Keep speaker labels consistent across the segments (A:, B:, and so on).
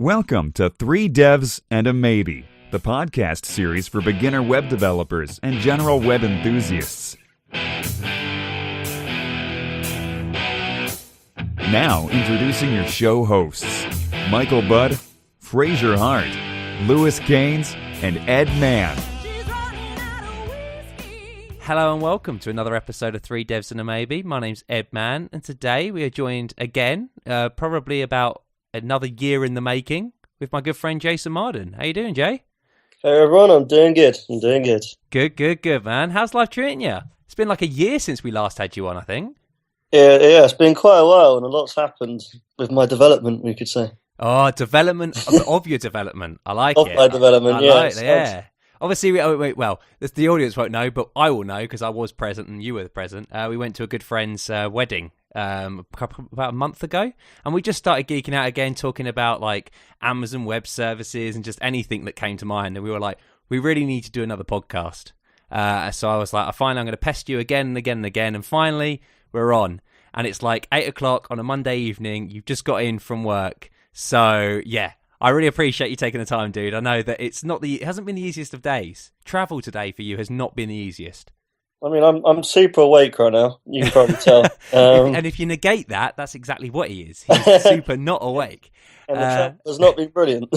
A: Welcome to Three Devs and a Maybe, the podcast series for beginner web developers and general web enthusiasts. Now, introducing your show hosts, Michael Budd, Fraser Hart, Lewis Gaines, and Ed Mann.
B: Hello and welcome to another episode of Three Devs and a Maybe. My name's Ed Mann, and today we are joined again, probably about another year in the making, with my good friend Jason Marden. How you doing, Jay?
C: Hey everyone, I'm doing good.
B: Good, man. How's life treating you? It's been like a year since we last had you on, I think.
C: Yeah, it's been quite a while, and a lot's happened with my development, we could say.
B: Oh, development of your development. I like
C: it. Of my development,
B: yeah. Obviously, the audience won't know, but I will know because I was present and you were present. We went to a good friend's wedding about a month ago, and we just started geeking out again, talking about like Amazon Web Services and just anything that came to mind. And we were like, we really need to do another podcast. So I was like, fine, I'm going to pest you again and again and again. And finally, we're on. And it's like 8 o'clock on a Monday evening. You've just got in from work. So, yeah. I really appreciate you taking the time, dude. I know that it hasn't been the easiest of days. Travel today for you has not been the easiest.
C: I mean, I'm super awake right now. You can probably tell.
B: And if you negate that, that's exactly what he is. He's super not awake.
C: And the travel has not been brilliant.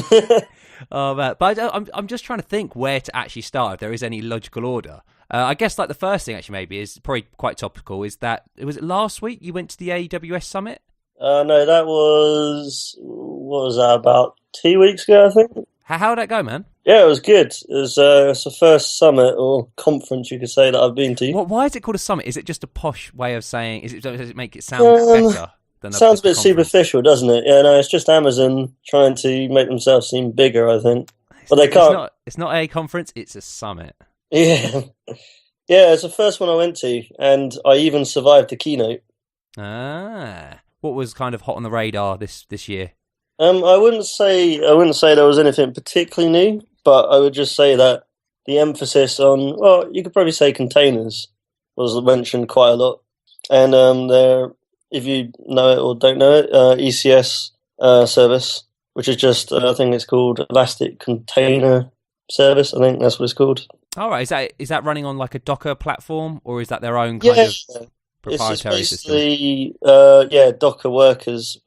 B: Oh man, but I'm just trying to think where to actually start. If there is any logical order, I guess like the first thing actually maybe is probably quite topical. Is that was it last week you went to the AWS Summit?
C: No, that was about 2 weeks ago, I think.
B: How did that go, man?
C: Yeah, it was good. It was it's the first summit or conference, you could say, that I've been to.
B: Why is it called a summit? Is it just a posh way of saying? Does it make it sound better?
C: Sounds a bit superficial, doesn't it? Yeah, no, it's just Amazon trying to make themselves seem bigger, I think. But they can't.
B: It's not a conference; it's a summit.
C: Yeah, it's the first one I went to, and I even survived the keynote.
B: What was kind of hot on the radar this year?
C: I wouldn't say there was anything particularly new, but I would just say that the emphasis on, well, you could probably say containers was mentioned quite a lot, and there, if you know it or don't know it, ECS service, which is just I think it's called Elastic Container Service. I think that's what it's called.
B: All right, is that running on like a Docker platform, or is that their own kind of proprietary system? It's
C: Docker workers.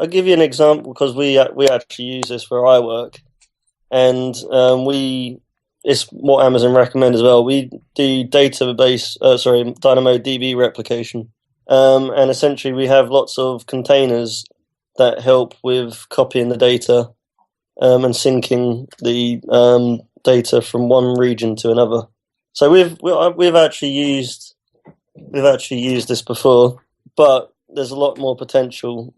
C: I'll give you an example because we actually use this for our work, and it's what Amazon recommend as well. We do DynamoDB replication, and essentially we have lots of containers that help with copying the data and syncing the data from one region to another. So we've actually used this before, but there's a lot more potential.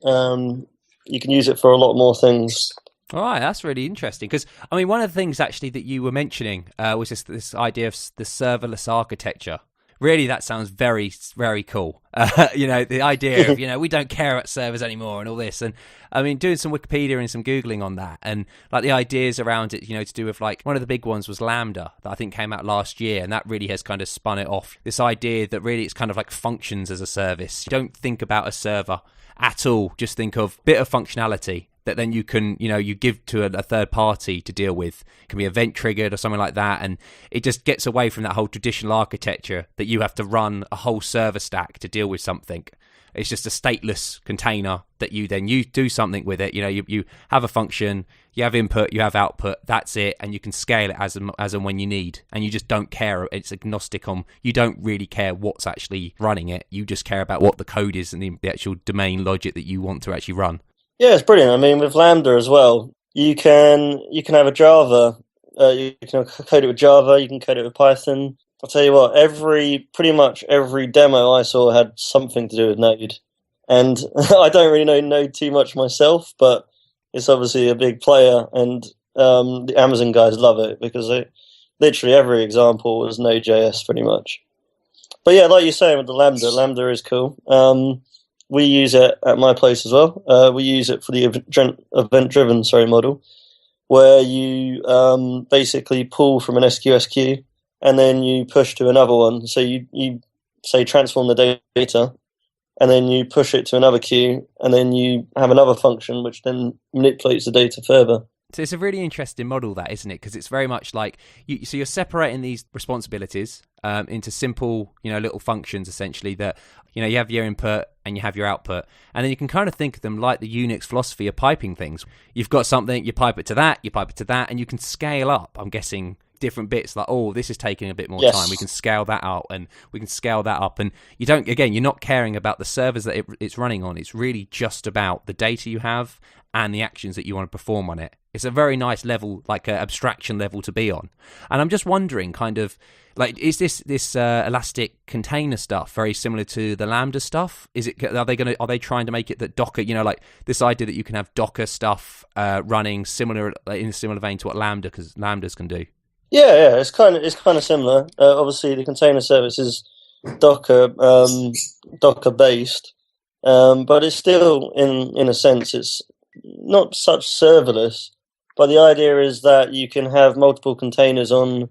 C: You can use it for a lot more things.
B: All right, that's really interesting. Because, I mean, one of the things actually that you were mentioning was this idea of the serverless architecture. Really, that sounds very, very cool. The idea of, we don't care about servers anymore and all this. And, I mean, doing some Wikipedia and some Googling on that. And, like, the ideas around it, to do with, like, one of the big ones was Lambda that I think came out last year. And that really has kind of spun it off. This idea that really it's kind of like functions as a service. You don't think about a server at all. Just think of a bit of functionality that then you can, you give to a third party to deal with. It can be event triggered or something like that. And it just gets away from that whole traditional architecture that you have to run a whole server stack to deal with something. It's just a stateless container that you do something with it. You have a function, you have input, you have output, that's it. And you can scale it as and when you need. And you just don't care. It's agnostic on, you don't really care what's actually running it. You just care about what the code is and the actual domain logic that you want to actually run.
C: Yeah, it's brilliant. I mean, with Lambda as well, you can have a Java. You can code it with Java. You can code it with Python. I'll tell you what. Pretty much every demo I saw had something to do with Node, and I don't really know too much myself, but it's obviously a big player, and the Amazon guys love it because literally every example was Node.js pretty much. But yeah, like you're saying with the Lambda is cool. We use it at my place as well. We use it for the event-driven model, where you basically pull from an SQS queue and then you push to another one. So you say transform the data, and then you push it to another queue, and then you have another function which then manipulates the data further.
B: So it's a really interesting model, that, isn't it? Because it's very much like so you're separating these responsibilities into simple, little functions essentially that you have your input and you have your output, and then you can kind of think of them like the Unix philosophy of piping things. You've got something, you pipe it to that, and you can scale up. I'm guessing different bits like, oh, this is taking a bit more time. We can scale that out and we can scale that up, and you're not caring about the servers that it's running on. It's really just about the data you have and the actions that you want to perform on it. It's a very nice level, like an abstraction level to be on. And I'm just wondering, kind of, like, is this elastic container stuff very similar to the Lambda stuff? Are they trying to make it that Docker, like this idea that you can have Docker stuff running in a similar vein to what Lambdas can do?
C: Yeah, it's kind of similar. Obviously, the container service is Docker based, but it's still in a sense it's not such serverless. But the idea is that you can have multiple containers on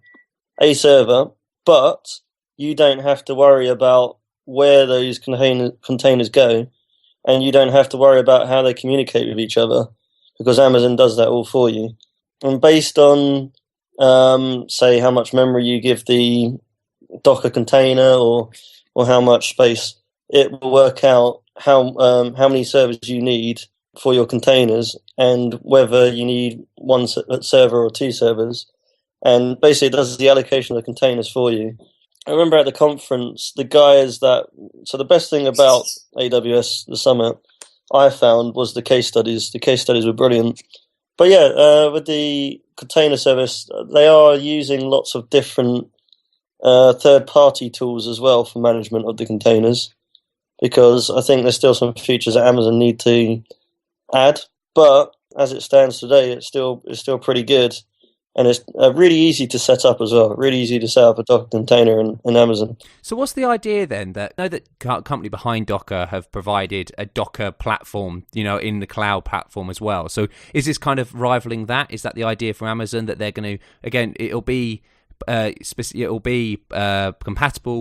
C: a server, but you don't have to worry about where those containers go, and you don't have to worry about how they communicate with each other, because Amazon does that all for you. And based on, say, how much memory you give the Docker container or how much space, it will work out how many servers you need for your containers and whether you need one server or two servers. And basically it does the allocation of the containers for you. I remember at the conference, the best thing about AWS, the Summit, I found was the case studies. The case studies were brilliant. But yeah, with the container service, they are using lots of different third-party tools as well for management of the containers, because I think there's still some features that Amazon need to add. But as it stands today, it's still pretty good. And it's really easy to set up as well. Really easy to set up a Docker container in Amazon.
B: So what's the idea then? I know that company behind Docker have provided a Docker platform, in the cloud platform as well. So is this kind of rivaling that? Is that the idea from Amazon, that they're going to, again, it'll be compatible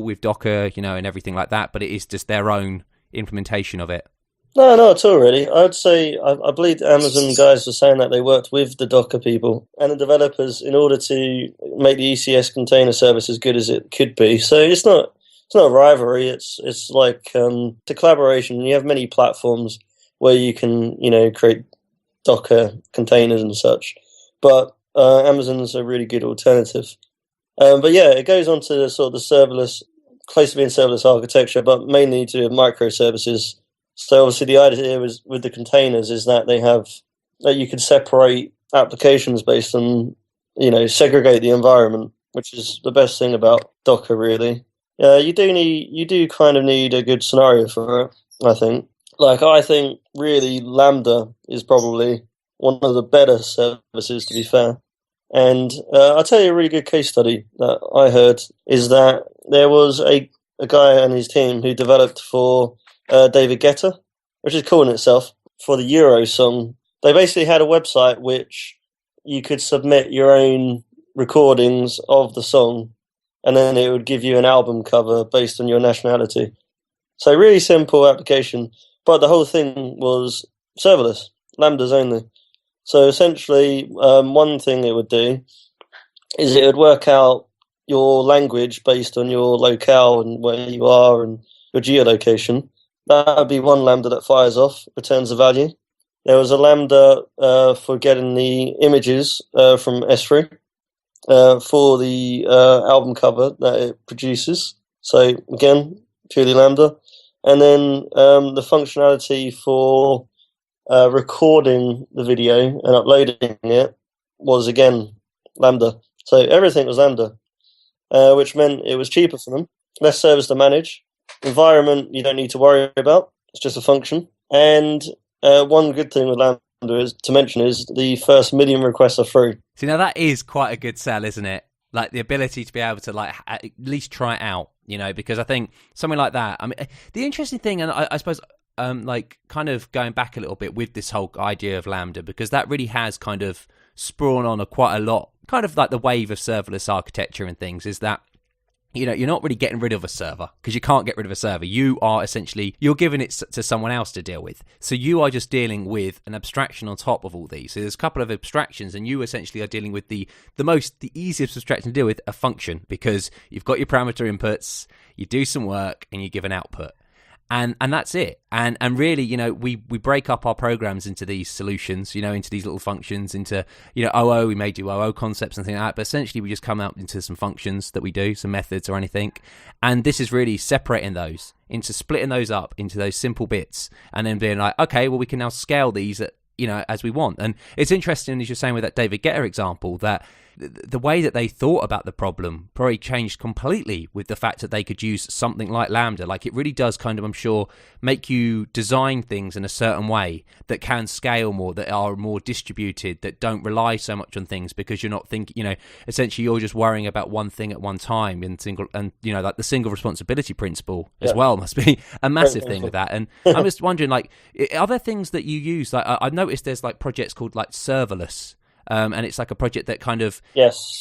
B: with Docker, and everything like that, but it is just their own implementation of it?
C: No, not at all, really. I would say, I believe the Amazon guys were saying that they worked with the Docker people and the developers in order to make the ECS container service as good as it could be. So it's not a rivalry. It's like the collaboration. You have many platforms where you can, create Docker containers and such. But Amazon's a really good alternative. But yeah, it goes on to the sort of the serverless, close to being serverless architecture, but mainly to microservices. So obviously the idea with the containers is that you can separate applications based on, segregate the environment, which is the best thing about Docker, really. You do kind of need a good scenario for it, I think. I think really Lambda is probably one of the better services, to be fair. And I'll tell you a really good case study that I heard is that there was a guy and his team who developed for David Guetta, which is cool in itself, for the Euro song. They basically had a website which you could submit your own recordings of the song, and then it would give you an album cover based on your nationality. So really simple application, but the whole thing was serverless, Lambdas only. So essentially, one thing it would do is it would work out your language based on your locale and where you are and your geolocation. That would be one Lambda that fires off, returns a value. There was a Lambda for getting the images from S3 for the album cover that it produces. So again, purely Lambda. And then the functionality for recording the video and uploading it was again Lambda. So everything was Lambda, which meant it was cheaper for them, less servers to manage. Environment you don't need to worry about, it's just a function. And one good thing with Lambda is the first million requests are free.
B: See, now that is quite a good sell, isn't it? Like the ability to be able to at least try it out, because I think something like that. I mean, the interesting thing, and I suppose kind of going back a little bit with this whole idea of Lambda, because that really has kind of spawned on quite a lot, kind of like the wave of serverless architecture and things, is that you're not really getting rid of a server, because you can't get rid of a server. You are essentially, you're giving it to someone else to deal with. So you are just dealing with an abstraction on top of all these. So there's a couple of abstractions, and you essentially are dealing with the easiest abstraction to deal with, a function, because you've got your parameter inputs, you do some work, and you give an output. And that's it. And really, we break up our programs into these solutions, into these little functions, into, OO, we may do OO concepts and things like that, but essentially we just come out into some functions that we do, some methods or anything. And this is really separating those, into splitting those up into those simple bits, and then being like, okay, well, we can now scale these as we want. And it's interesting, as you're saying with that David Guetta example, that the way that they thought about the problem probably changed completely with the fact that they could use something like Lambda. Like, it really does kind of, I'm sure, make you design things in a certain way that can scale more, that are more distributed, that don't rely so much on things, because you're not thinking, essentially you're just worrying about one thing at one time, like the single responsibility principle as well must be a massive thing with that. And I'm just wondering, like, are there things that you use? Like, I've noticed there's like projects called like Serverless. And it's like a project that kind of wraps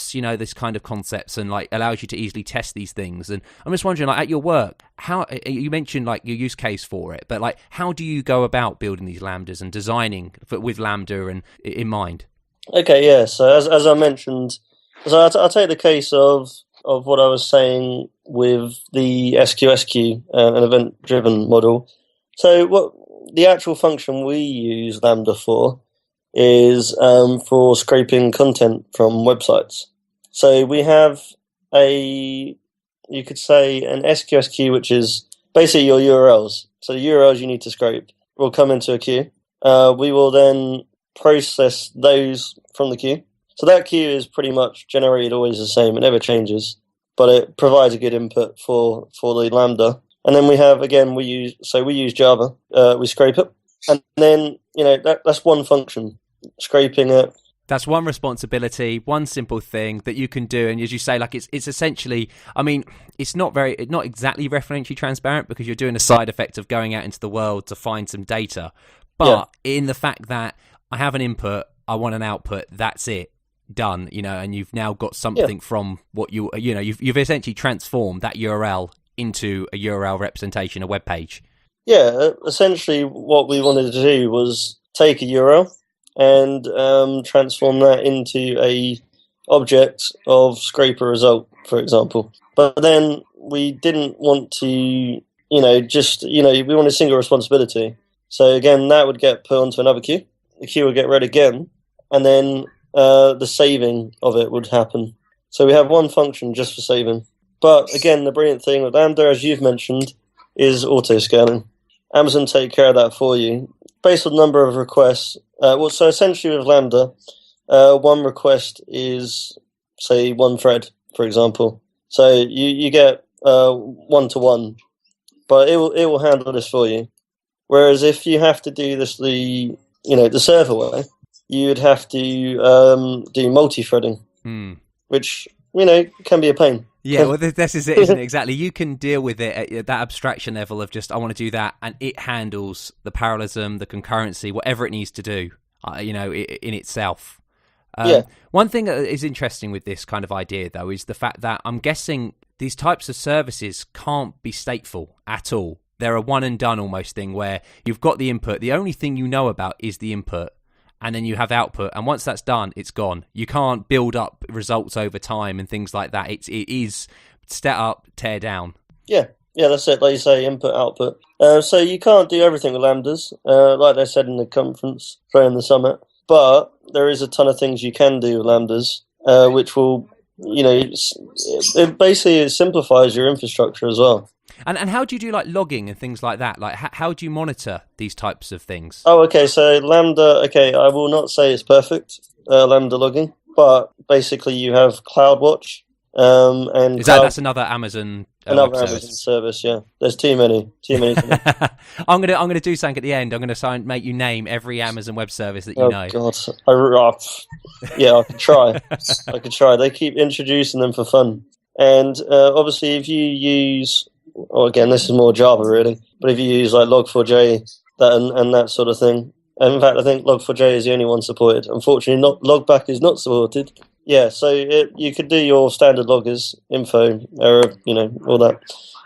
B: this kind of concepts, and like allows you to easily test these things. And I'm just wondering, like, at your work, how you mentioned like your use case for it, but like, how do you go about building these Lambdas and designing with Lambda and in mind?
C: Okay, yeah. So as I mentioned, so I'll take the case of what I was saying with the SQSQ, an event-driven model. So what the actual function we use Lambda for is for scraping content from websites. So we have you could say an SQSQ, which is basically your URLs. So the URLs you need to scrape will come into a queue. We will then process those from the queue. So that queue is pretty much generated always the same. It never changes, but it provides a good input for the Lambda. And then we have, again, we use Java. We scrape it, and then that's one function, scraping it.
B: That's one responsibility, one simple thing that you can do. And as you say, like, it's essentially, I mean, it's not exactly referentially transparent, because you're doing a side effect of going out into the world to find some data. But in the fact that I have an input, I want an output, that's it, done. And you've now got something from what you've essentially transformed that URL into a URL representation, a web page.
C: Yeah, essentially what we wanted to do was take a URL and transform that into a object of scraper result, for example. But then we didn't want to, we wanted single responsibility. So again, that would get put onto another queue. The queue would get read again, and then the saving of it would happen. So we have one function just for saving. But again, the brilliant thing with Lambda, as you've mentioned, is auto-scaling. Amazon take care of that for you based on the number of requests. So essentially with Lambda, one request is, say, one thread, for example. So you get 1-to-1, but it will handle this for you. Whereas if you have to do this the server way, you would have to do multi-threading, which can be a pain.
B: Yeah, well, this is it, isn't it? Exactly. You can deal with it at that abstraction level of just, I want to do that, and it handles the parallelism, the concurrency, whatever it needs to do, in itself. One thing that is interesting with this kind of idea, though, is the fact that I'm guessing these types of services can't be stateful at all. They're a one and done almost thing, where you've got the input. The only thing you know about is the input. And then you have output, and once that's done, it's gone. You can't build up results over time and things like that. It is set up, tear down. Yeah, that's it. Like you say, input, output. So you can't do everything with Lambdas, like they said in the conference, in the summit. But there is a ton of things you can do with Lambdas, which will, it basically simplifies your infrastructure as well. And how do you do like logging and things like that? Like how do you monitor these types of things? Oh, okay. So Lambda, I will not say it's perfect, Lambda logging, but basically you have CloudWatch. And that's another Amazon Amazon service. Yeah, there's too many. I'm gonna do something at the end. I'm gonna make you name every Amazon Web Service that you know. Oh God, I could try. They keep introducing them for fun, and obviously if you use, again, this is more Java really, but if you use like Log4j and that sort of thing. And in fact, I think Log4j is the only one supported. Unfortunately, Logback is not supported.
C: Yeah, so you could do your standard loggers, info, error, all that,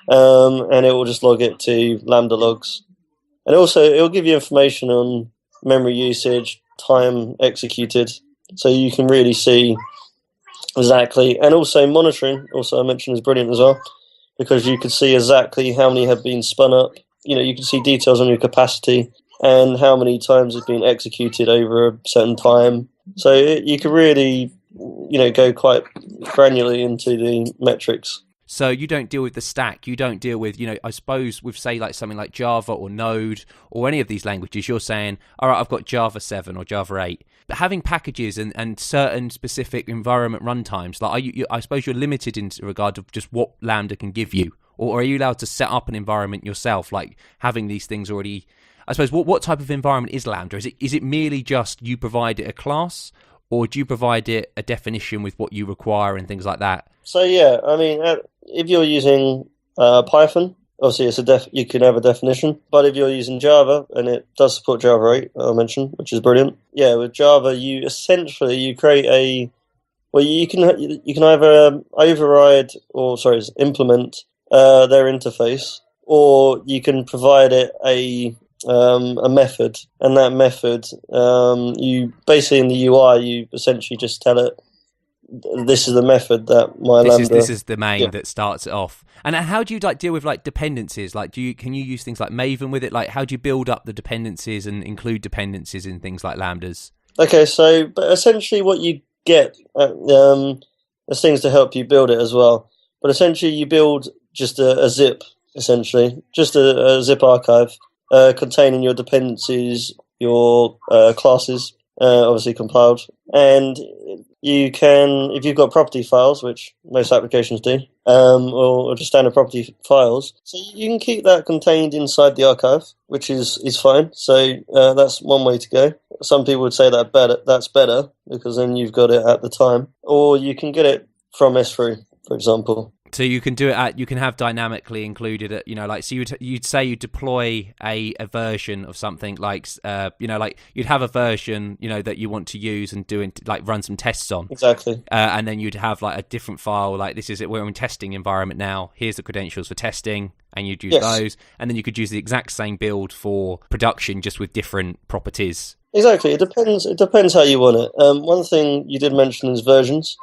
C: and it will just log it to Lambda logs. And also, it will give you information on memory usage, time executed, so you can really see exactly. And also monitoring, also I mentioned, is brilliant as well, because you could see exactly how many have been spun up. You can see details on your capacity and how many times it's been executed over a certain time. So you can really, go quite granularly into the metrics.
B: So you don't deal with the stack. You don't deal with, I suppose with, say, like something like Java or Node or any of these languages, you're saying, all right, I've got Java 7 or Java 8. But having packages and certain specific environment runtimes, like I suppose you're limited in regard to just what Lambda can give you. Or are you allowed to set up an environment yourself, like having these things already? I suppose, what type of environment is Lambda? Is it merely just you provide it a class? Or do you provide it a definition with what you require and things like that?
C: So yeah, I mean, if you're using Python, obviously you can have a definition. But if you're using Java, and it does support Java 8, I mentioned, which is brilliant. Yeah, with Java, you create you can either override implement their interface, or you can provide it a method, and that method, you basically in the UI, you essentially just tell it, this is the method that my Lambda.
B: This is the main that starts it off. And how do you deal with dependencies? Can you use things like Maven with it? Like, how do you build up the dependencies and include dependencies in things like Lambdas?
C: Okay, but essentially what you get, there's things to help you build it as well. But essentially you build just a zip, essentially, just a zip archive containing your dependencies, your classes, obviously compiled, and you can, if you've got property files, which most applications do, or just standard property files, so you can keep that contained inside the archive, which is fine. So that's one way to go. Some people would say that's better, because then you've got it at the time, or you can get it from S3, for example.
B: So you can do it you can have dynamically included at, so you'd say you deploy a version of something like, you'd have a version, that you want to use and run some tests on.
C: Exactly.
B: And then you'd have a different file, this is it, we're in testing environment now, here's the credentials for testing, and you'd use those. And then you could use the exact same build for production, just with different properties.
C: Exactly. It depends how you want it. One thing you did mention is versions.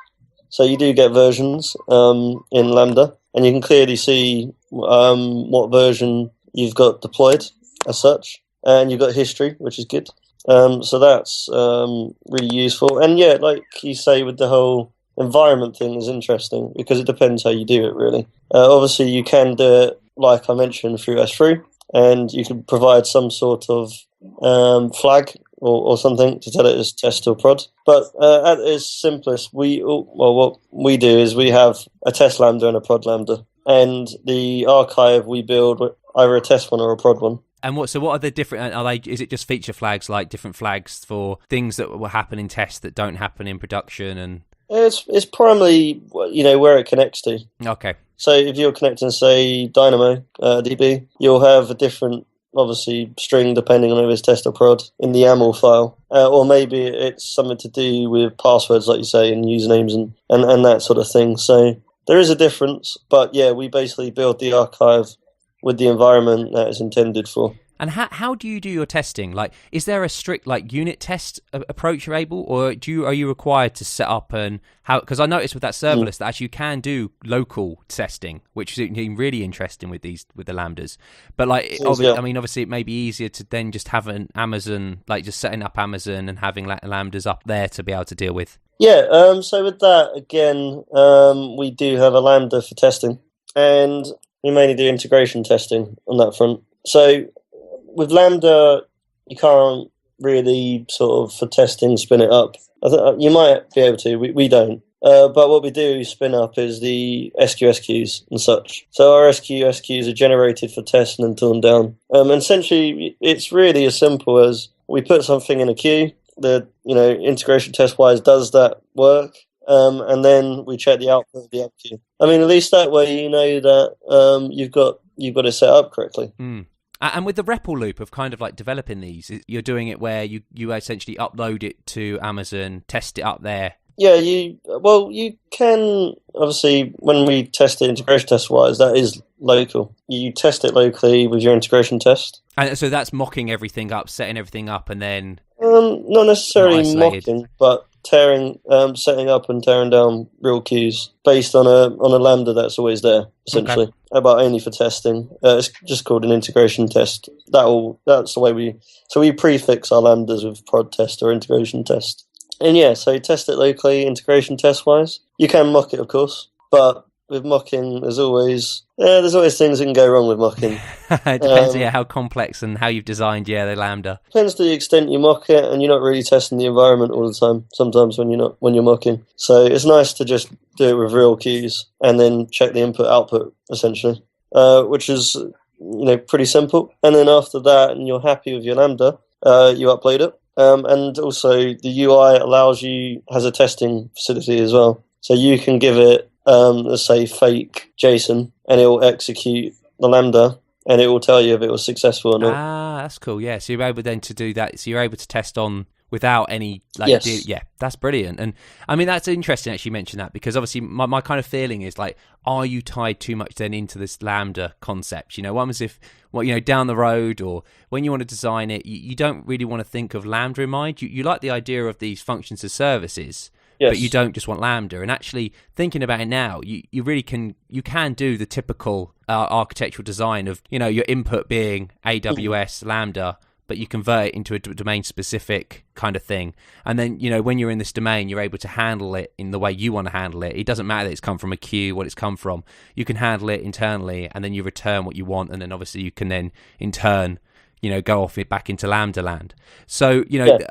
C: So you do get versions in Lambda, and you can clearly see what version you've got deployed as such, and you've got history, which is good. So that's really useful. And yeah, like you say, with the whole environment thing is interesting, because it depends how you do it, really. Obviously, you can do it, like I mentioned, through S3, and you can provide some sort of flag or something to tell it as test or prod. But at its simplest, what we do is we have a test Lambda and a prod Lambda, and the archive we build either a test one or a prod one. And
B: what are the different? Is it just feature flags, like different flags for things that will happen in tests that don't happen in production? And
C: it's primarily where it connects to.
B: Okay.
C: So if you're connecting, say, Dynamo DB, you'll have a different, obviously, string depending on if it's test or prod in the YAML file, or maybe it's something to do with passwords, like you say, and usernames and that sort of thing. So there is a difference, but yeah, we basically build the archive with the environment that it's intended for.
B: And how do you do your testing? Is there a strict unit test approach you're able, or are you required to set up because I noticed with that serverless that actually you can do local testing, which is really interesting with the Lambdas. But obviously it may be easier to then just have an Amazon, just setting up Amazon and having Lambdas up there to be able to deal with.
C: Yeah. So with that, again, we do have a Lambda for testing, and we mainly do integration testing on that front. So with Lambda, you can't really sort of, for testing, spin it up. You might be able to, we don't. But what we do spin up is the SQS queues and such. So our SQS queues are generated for testing and torn down. And essentially, it's really as simple as we put something in a queue, the integration test-wise does that work, and then we check the output of the app queue. I mean, at least that way you know that you've got it set up correctly.
B: Mm. And with the REPL loop of kind of developing these, you're doing it where you essentially upload it to Amazon, test it up there,
C: Yeah, you can obviously, when we test it integration test wise, that is local. You test it locally with your integration test.
B: And so that's mocking everything up, setting everything up, and then
C: Not
B: not
C: necessarily
B: isolated.
C: mocking, but setting up and tearing down real queues based on a Lambda that's always there, essentially.
B: Okay.
C: But only for testing. It's just called an integration test. That's the way we prefix our Lambdas with prod test or integration test. And yeah, so test it locally, integration test wise. You can mock it, of course, but with mocking, there's always things that can go wrong with mocking.
B: It depends, how complex and how you've designed, the Lambda.
C: Depends to the extent you mock it, and you're not really testing the environment all the time. Sometimes when you're mocking, so it's nice to just do it with real keys and then check the input output essentially, which is pretty simple. And then after that, and you're happy with your Lambda, you upload it. And also the UI has a testing facility as well. So you can give it, let's say, fake JSON, and it will execute the Lambda, and it will tell you if it was successful or not.
B: Ah, that's cool. Yeah, so you're able then to do that. So you're able to test on without any,
C: Yes.
B: yeah, that's brilliant. And I mean, that's interesting actually you mentioned that, because obviously my kind of feeling is like, are you tied too much then into this Lambda concept? One was if, down the road or when you want to design it, you don't really want to think of Lambda in mind. You like the idea of these functions as services,
C: Yes.
B: but you don't just want Lambda. And actually thinking about it now, you really can do the typical architectural design of, your input being AWS Lambda, but you convert it into a domain-specific kind of thing. And then, when you're in this domain, you're able to handle it in the way you want to handle it. It doesn't matter that it's come from a queue, what it's come from. You can handle it internally, and then you return what you want, and then obviously you can then, in turn, go off it back into Lambda land. So,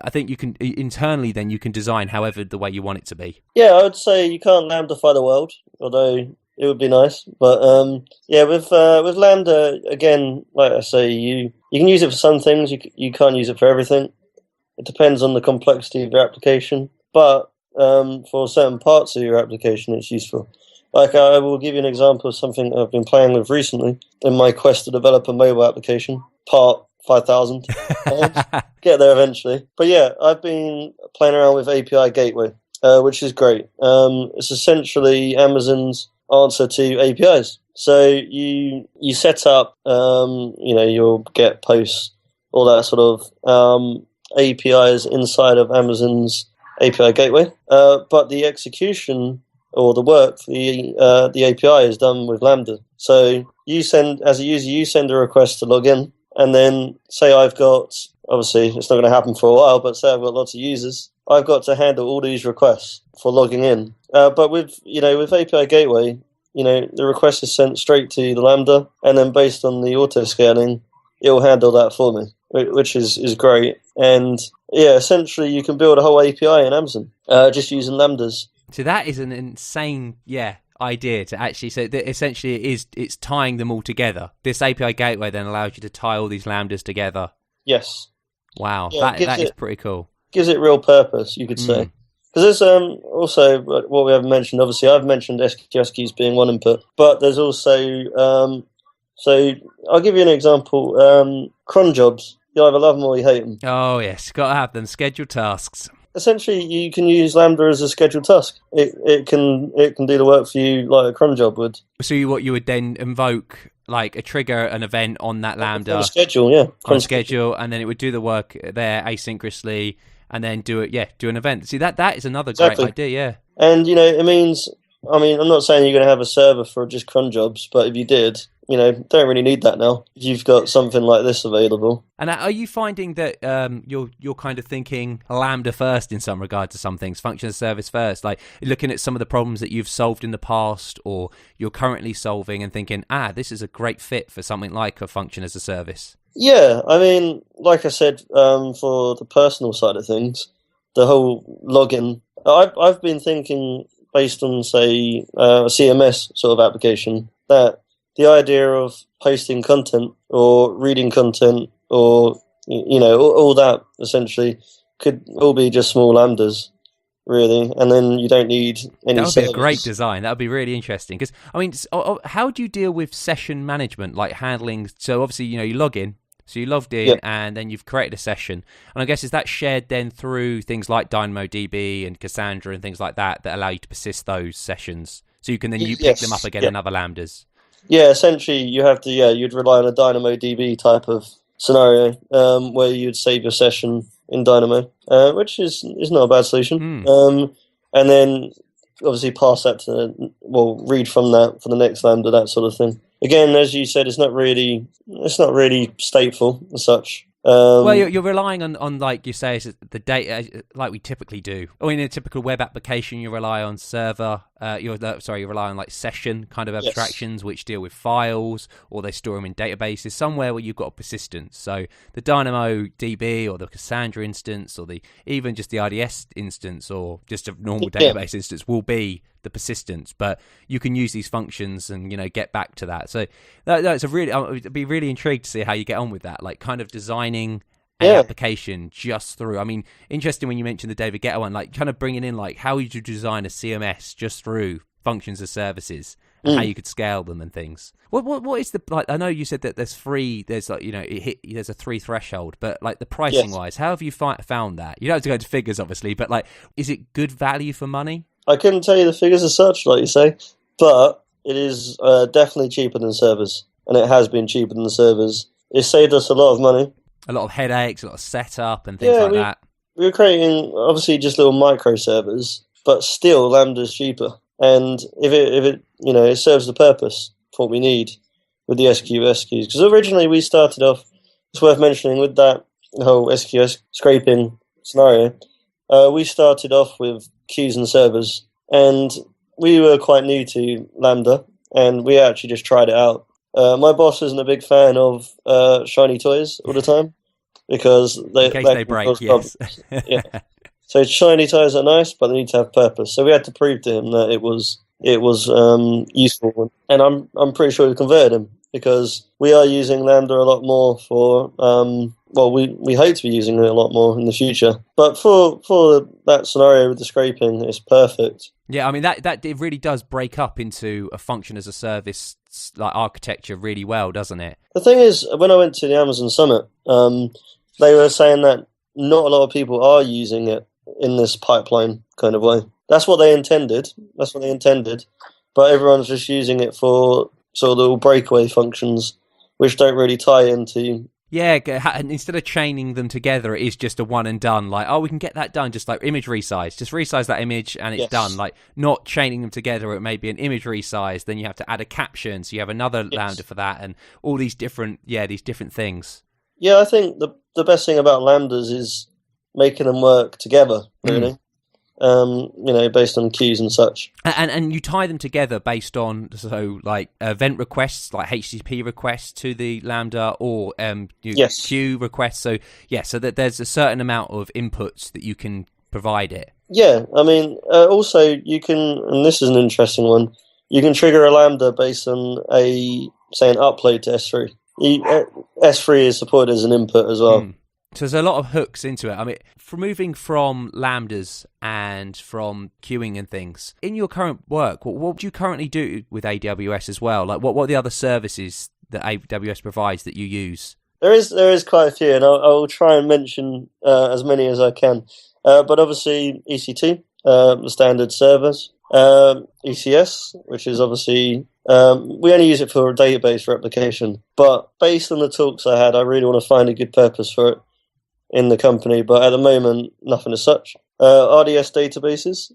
B: I think you can, internally then, you can design however the way you want it to be.
C: Yeah, I would say you can't Lambdafy the world, although it would be nice. But with Lambda, again, like I say, you can use it for some things. You can't use it for everything. It depends on the complexity of your application. But for certain parts of your application, it's useful. Like I will give you an example of something I've been playing with recently in my quest to develop a mobile application, part 5,000. Get there eventually. But yeah, I've been playing around with API Gateway, which is great. It's essentially Amazon's answer to APIs. So you set up, your GET posts, all that sort of APIs inside of Amazon's API Gateway. But the execution or the work, the API is done with Lambda. So as a user, you send a request to log in, and then say I've got, obviously it's not going to happen for a while, but say I've got lots of users, I've got to handle all these requests for logging in. But with API Gateway, the request is sent straight to the Lambda, and then based on the auto scaling, it'll handle that for me, which is great. And yeah, essentially you can build a whole API in Amazon just using Lambdas.
B: So that is an insane, idea to actually say that essentially it's tying them all together. This API gateway then allows you to tie all these Lambdas together.
C: Yes.
B: Wow,
C: Yeah,
B: that is pretty cool.
C: Gives it real purpose, you could say. Because there's also what we haven't mentioned. Obviously, I've mentioned SQS keys being one input, but there's also so I'll give you an example. Cron jobs, you either love them or you hate them.
B: Oh yes, got to have them. Scheduled tasks.
C: Essentially, you can use Lambda as a scheduled task. It can do the work for you like a cron job would.
B: So you would then invoke like a trigger, an event on that Lambda
C: on a schedule, yeah,
B: on schedule, and then it would do the work there asynchronously, and then do an event. See, that is another great idea, yeah.
C: And it means, I'm not saying you're going to have a server for just cron jobs, but if you did, don't really need that now. If you've got something like this available.
B: And are you finding that you're kind of thinking Lambda first in some regard to some things, function as a service first, like looking at some of the problems that you've solved in the past or you're currently solving and thinking, this is a great fit for something like a function as a service?
C: Yeah, like I said, for the personal side of things, the whole login, I've been thinking based on, say, a CMS sort of application, that the idea of posting content or reading content or, all that essentially could all be just small Lambdas, really. And then you don't need any
B: That would
C: servers.
B: be a great design. That would be really interesting. Because, how do you deal with session management, like handling? So obviously, you log in, So you logged in and then you've created a session. And I guess is that shared then through things like DynamoDB and Cassandra and things like that allow you to persist those sessions? So you can then pick them up again in other Lambdas?
C: Yeah, essentially you have to, you'd rely on a DynamoDB type of scenario where you'd save your session in Dynamo, which is not a bad solution. And then obviously pass that read from that for the next Lambda, that sort of thing. Again, as you said, it's not really stateful as such.
B: Well, you're relying on like you say, the data like we typically do. Or in a typical web application, you rely on you rely on like session kind of abstractions, which deal with files, or they store them in databases somewhere where you've got a persistence. So the DynamoDB or the Cassandra instance, or even just the RDS instance, or just a normal database instance will be the persistence, but you can use these functions and get back to that. So that's I'd be really intrigued to see how you get on with that, like kind of designing an application just through. I mean, interesting when you mentioned the David Guetta one, like kind of bringing in like how would you design a CMS just through functions as services and how you could scale them and things. What is the, like, I know you said that there's like, there's a 3 threshold, but like the pricing wise, how have you found that? You don't have to go into figures obviously, but like, is it good value for money?
C: I couldn't tell you the figures as such, like you say, but it is definitely cheaper than servers, and it has been cheaper than the servers. It saved us a lot of money. A
B: lot of headaches, a lot of setup and things like that.
C: We were creating, obviously, just little microservers, but still Lambda's cheaper. And if it it serves the purpose for what we need with the SQS queues. Because originally we started off, it's worth mentioning, with that whole SQS scraping scenario, we started off with queues and servers, and we were quite new to Lambda, and we actually just tried it out. My boss isn't a big fan of shiny toys all the time because
B: in case they break. Yes.
C: So shiny toys are nice, but they need to have purpose. So we had to prove to him that it was useful, and I'm pretty sure we converted him because we are using Lambda a lot more for. We hope to be using it a lot more in the future. But for that scenario with the scraping, it's perfect.
B: Yeah, I mean, that it really does break up into a function as a service like architecture really well, doesn't it?
C: The thing is, when I went to the Amazon Summit, they were saying that not a lot of people are using it in this pipeline kind of way. That's what they intended. But everyone's just using it for sort of little breakaway functions, which don't really tie into...
B: Yeah, and instead of chaining them together, it is just a one and done. Like, we can get that done, just like image resize. Just resize that image and it's done. Like, not chaining them together. It may be an image resize, then you have to add a caption, so you have another Lambda for that, and all these different things.
C: Yeah, I think the best thing about Lambdas is making them work together, really. Based on queues and such.
B: And you tie them together based on, event requests, like HTTP requests to the Lambda, or queue requests. So that there's a certain amount of inputs that you can provide it. Yeah, I mean,
C: also you can, and this is an interesting one, you can trigger a Lambda based on an upload to S3. S3 is supported as an input as well.
B: So there's a lot of hooks into it. I mean, for moving from Lambdas and from queuing and things, in your current work, what do you currently do with AWS as well? Like, what are the other services that AWS provides that you use?
C: There is quite a few, and I'll try and mention as many as I can. But obviously EC2, the standard servers, ECS, which is obviously... we only use it for a database replication, but based on the talks I had, I really want to find a good purpose for it in the company, but at the moment, nothing as such. RDS databases,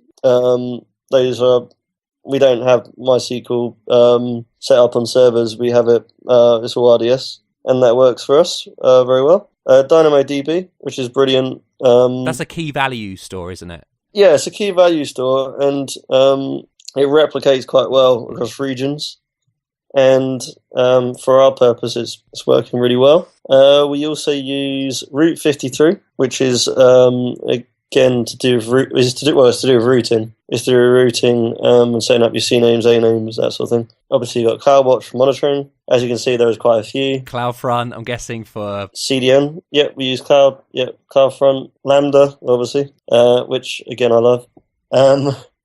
C: we don't have MySQL set up on servers. We have it, it's all RDS, and that works for us very well. DynamoDB, which is brilliant.
B: That's a key value store, isn't it?
C: Yeah, it's a key value store, and it replicates quite well across regions. And for our purpose, it's working really well. We also use Route 53, which is again to do with it's to do with routing. It's to do with routing and setting up your C names, A names, that sort of thing. Obviously, you've got CloudWatch for monitoring. As you can see, there's quite a few.
B: CloudFront, I'm guessing, for
C: CDN. Yep, we use Cloud. Yep, CloudFront, Lambda, obviously, which again I love.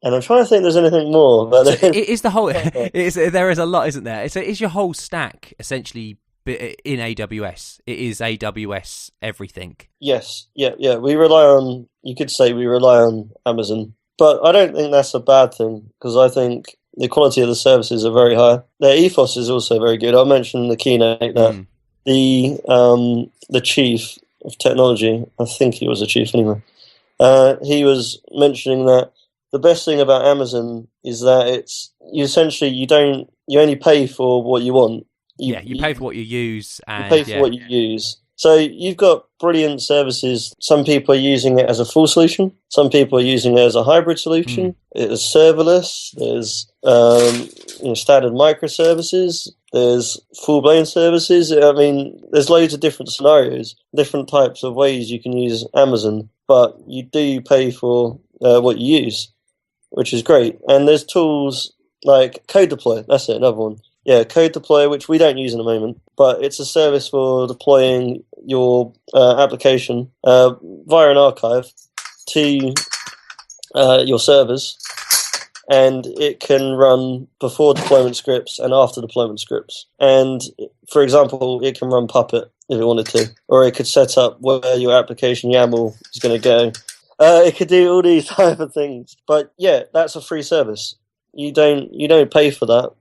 C: And I'm trying to think there's anything more. But
B: so it is the whole. There is a lot, isn't there? So is your whole stack essentially in AWS. It is AWS everything.
C: Yes, yeah. You could say we rely on Amazon, but I don't think that's a bad thing, because I think the quality of the services are very high. Their ethos is also very good. I mentioned in the keynote that the chief of technology, I think he was a chief anyway, he was mentioning that the best thing about Amazon is that you only pay for what you want.
B: You pay for what you use. And,
C: you pay for what you use. So you've got brilliant services. Some people are using it as a full solution. Some people are using it as a hybrid solution. There's serverless. There's standard microservices. There's full-blown services. I mean, there's loads of different scenarios, different types of ways you can use Amazon, but you do pay for what you use, which is great. And there's tools like Code Deploy. That's it, another one. Yeah, Code Deploy, which we don't use in a moment, but it's a service for deploying your application via an archive to your servers, and it can run before deployment scripts and after deployment scripts. And, for example, it can run Puppet if it wanted to, or it could set up where your application YAML is going to go. It could do all these type of things. But, yeah, that's a free service. You don't pay for that.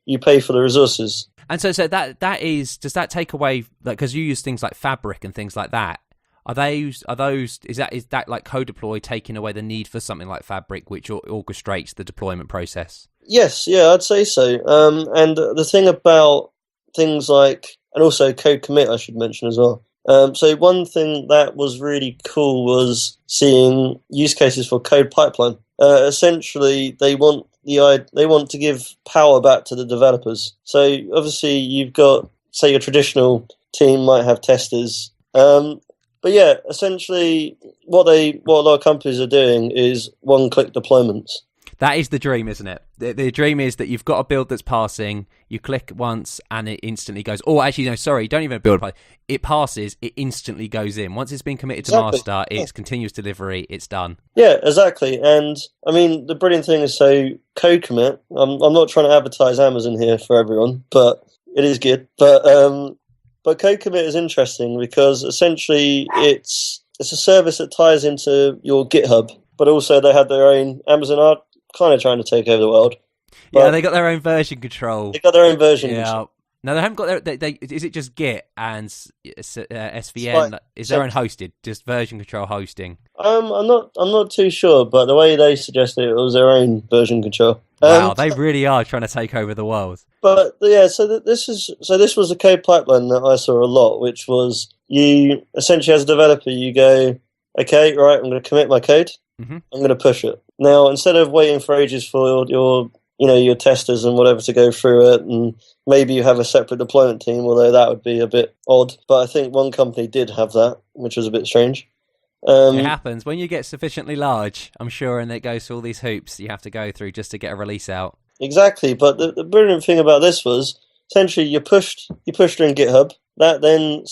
C: You pay for the resources.
B: And so that is, does that take away, like, because you use things like Fabric and things like that, is that like Code Deploy taking away the need for something like Fabric, which orchestrates the deployment process?
C: Yes, yeah, I'd say so. And the thing about things like, and also Code Commit, I should mention as well. So one thing that was really cool was seeing use cases for code pipeline. Essentially, they want to give power back to the developers. So obviously you've got, say, your traditional team might have testers. But yeah, essentially what a lot of companies are doing is one-click deployments.
B: That is the dream, isn't it? The dream is that you've got a build that's passing, you click once and it instantly goes, don't even build. It passes, it instantly goes in. Once it's been committed to master, it's continuous delivery, it's done. Yeah, exactly. And I mean, the brilliant thing is, so Code Commit, I'm not trying to advertise Amazon here for everyone, but it is good. But Code Commit is interesting because essentially it's a service that ties into your GitHub, but also they have their own. Amazon are kind of trying to take over the world. Yeah, they got their own version control.
C: They got their own version control.
B: No, they haven't got their. Is it just Git and SVN? Is their own hosted? Just version control hosting? I'm not too sure, but the way they suggested it was their own version control. Wow, they really are trying to take over the world.
C: But yeah, this was a code pipeline that I saw a lot, which was you essentially as a developer you go, okay, right, I'm going to commit my code, I'm going to push it. Now instead of waiting for ages for your testers and whatever to go through it, and maybe you have a separate deployment team, although that would be a bit odd. But I think one company did have that, which was a bit strange.
B: It happens when you get sufficiently large, I'm sure, and it goes through all these hoops you have to go through just to get a release out.
C: Exactly, but the brilliant thing about this was essentially you pushed it in GitHub. That then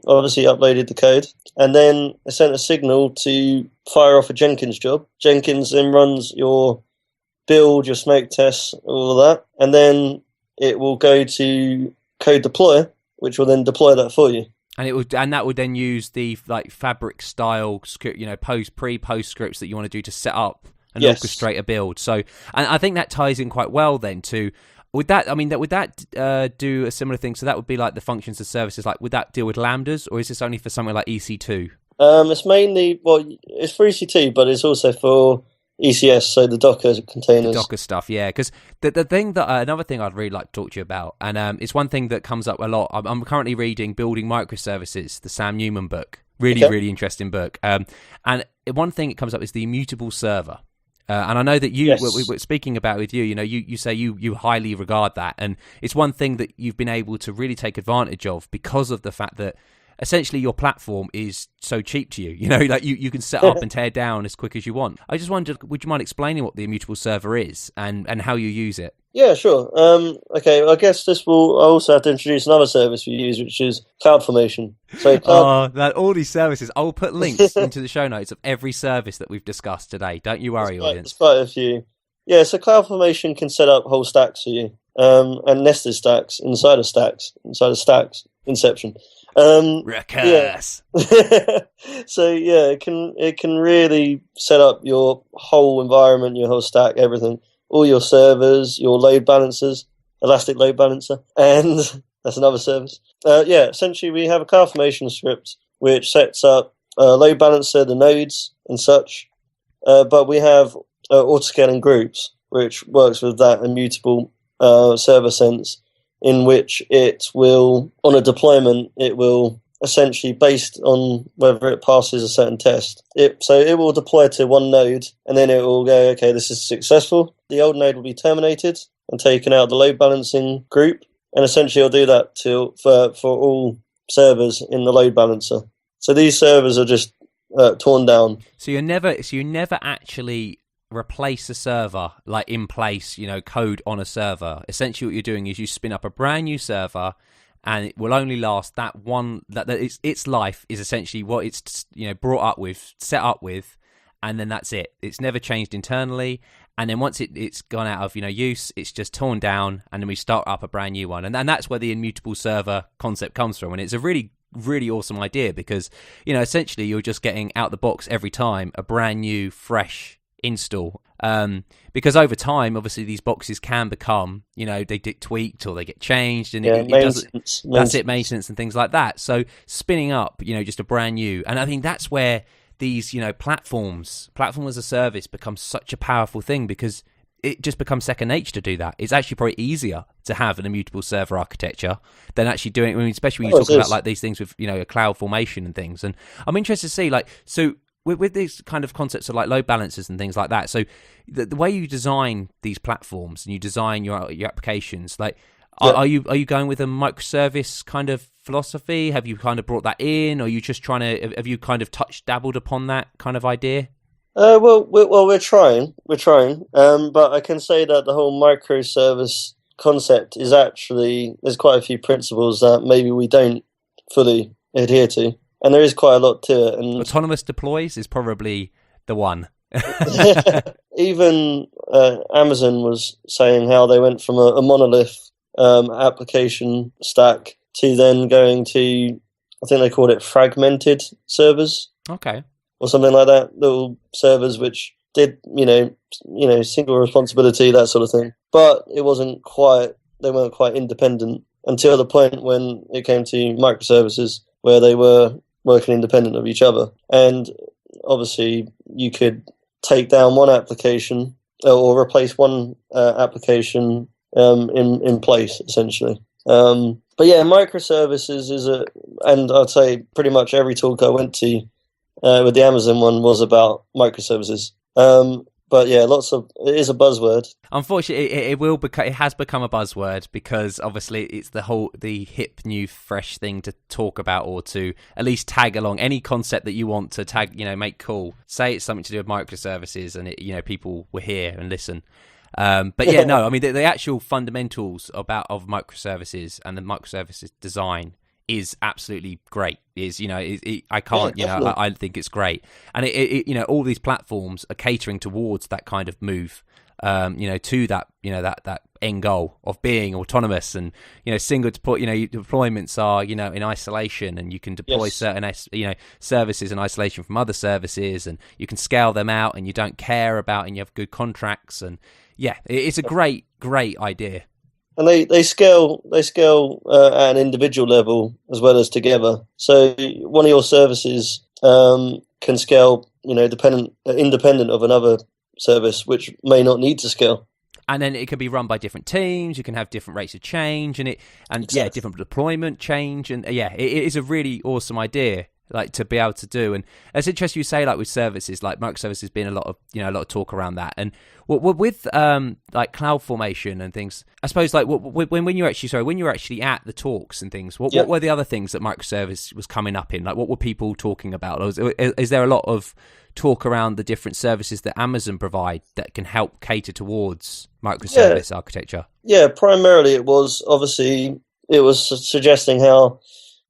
C: obviously uploaded the code, and then it sent a signal to fire off a Jenkins job. Jenkins then runs your build, your smoke tests, all of that, and then it will go to Code Deploy, which will then deploy that for you.
B: And that would then use the like Fabric style script, post scripts that you want to do to set up and orchestrate a build. So, and I think that ties in quite well then to. Would that do a similar thing? So that would be like the functions and services. Like, would that deal with Lambdas, or is this only for something like EC2?
C: It's mainly it's for EC2, but it's also for ECS, so the Docker containers.
B: The Docker stuff, yeah. Because the thing that another thing I'd really like to talk to you about, and it's one thing that comes up a lot. I'm currently reading Building Microservices, the Sam Newman book. Really interesting book. And one thing that comes up is the Immutable Server. And I know that we were speaking about with you, you say you highly regard that. And it's one thing that you've been able to really take advantage of because of the fact that essentially your platform is so cheap to you. You can set up and tear down as quick as you want. I just wondered, would you mind explaining what the Immutable Server is and how you use it?
C: Yeah, sure. Okay, I guess I also have to introduce another service we use, which is CloudFormation. So
B: all these services, I'll put links into the show notes of every service that we've discussed today. Don't you worry, audience.
C: There's quite a few. Yeah, so CloudFormation can set up whole stacks for you. and nested stacks inside of stacks, Inception.
B: Recurse.
C: Yeah. So yeah, it can really set up your whole environment, your whole stack, everything, all your servers, your load balancers, Elastic Load Balancer, and that's another service. Essentially we have a CloudFormation script which sets up load balancer, the nodes and such, but we have autoscaling groups which works with that immutable server sense, in which it will, on a deployment, it will essentially, based on whether it passes a certain test, it will deploy to one node, and then it will go, okay, this is successful. The old node will be terminated and taken out of the load balancing group, and essentially it'll do that for all servers in the load balancer. So these servers are just torn down.
B: So you never actually replace a server, like in place, code on a server. Essentially what you're doing is you spin up a brand new server, and it will only last that one, that its life is essentially what it's brought up with, set up with, and then that's it. It's never changed internally, and then once it's gone out of use, it's just torn down, and then we start up a brand new one. And that's where the immutable server concept comes from, and it's a really, really awesome idea, because essentially you're just getting out the box every time a brand new fresh install, because over time obviously these boxes can become they get tweaked or they get changed, and it doesn't, that's it, maintenance and things like that. So spinning up just a brand new, and I think that's where these platform as a service becomes such a powerful thing, because it just becomes second nature to do that. It's actually probably easier to have an immutable server architecture than actually doing, especially when you talk about like these things with a cloud formation and things. And I'm interested to see, so with these kind of concepts of like load balancers and things like that, so the way you design these platforms and you design your applications, like are you going with a microservice kind of philosophy? Have you kind of brought that in, or are you just have you kind of dabbled upon that kind of idea?
C: We're trying, but I can say that the whole microservice concept is actually, there's quite a few principles that maybe we don't fully adhere to. And there is quite a lot to it. And
B: autonomous deploys is probably the one.
C: Even Amazon was saying how they went from a monolith application stack to then going to, I think they called it fragmented servers.
B: Okay.
C: Or something like that. Little servers which did, single responsibility, that sort of thing. But they weren't quite independent until the point when it came to microservices, where they were working independent of each other. And obviously you could take down one application or replace one application in place, essentially. But yeah, microservices and I'd say pretty much every talk I went to with the Amazon one was about microservices. But yeah, it is a buzzword.
B: Unfortunately, it has become a buzzword, because obviously it's the hip, new, fresh thing to talk about, or to at least tag along any concept that you want to tag, make cool. Say it's something to do with microservices, and people will hear and listen. But yeah, no, I mean the actual fundamentals of microservices and the microservices design is absolutely great. I can't, I think it's great, and it all these platforms are catering towards that kind of move, to that, that end goal of being autonomous, and single deployments are in isolation, and you can deploy certain services in isolation from other services, and you can scale them out, and you don't care about, and you have good contracts, and it's a great idea.
C: And they scale at an individual level as well as together. So one of your services can scale, independent of another service, which may not need to scale.
B: And then it can be run by different teams. You can have different rates of change, different deployment change, and it is a really awesome idea, like, to be able to do. And it's interesting you say, like, with services, like microservices being a lot of talk around that. And with like cloud formation and things, I suppose, like when you were actually at the talks and things, what were the other things that microservice was coming up in? Like, what were people talking about? Is there a lot of talk around the different services that Amazon provide that can help cater towards microservice architecture? Yeah,
C: primarily it was suggesting how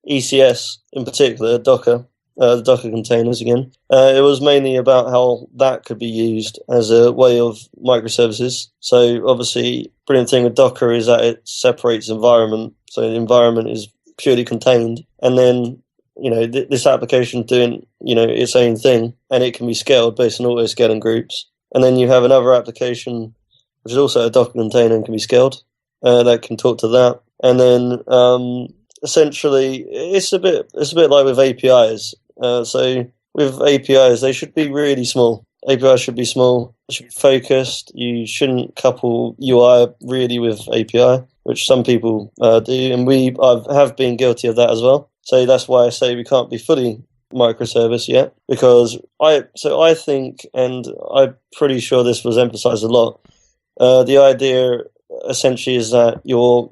C: ECS, in particular, Docker, the Docker containers again. It was mainly about how that could be used as a way of microservices. So obviously, brilliant thing with Docker is that it separates environment. So the environment is purely contained, and then this application doing its own thing, and it can be scaled based on auto scaling groups. And then you have another application which is also a Docker container and can be scaled that can talk to that. And then essentially, it's a bit like with APIs. So with APIs, they should be really small. APIs should be small. They should be focused. You shouldn't couple UI really with API, which some people do, and I have been guilty of that as well. So that's why I say we can't be fully microservice yet, because I think, and I'm pretty sure this was emphasized a lot, the idea essentially is that your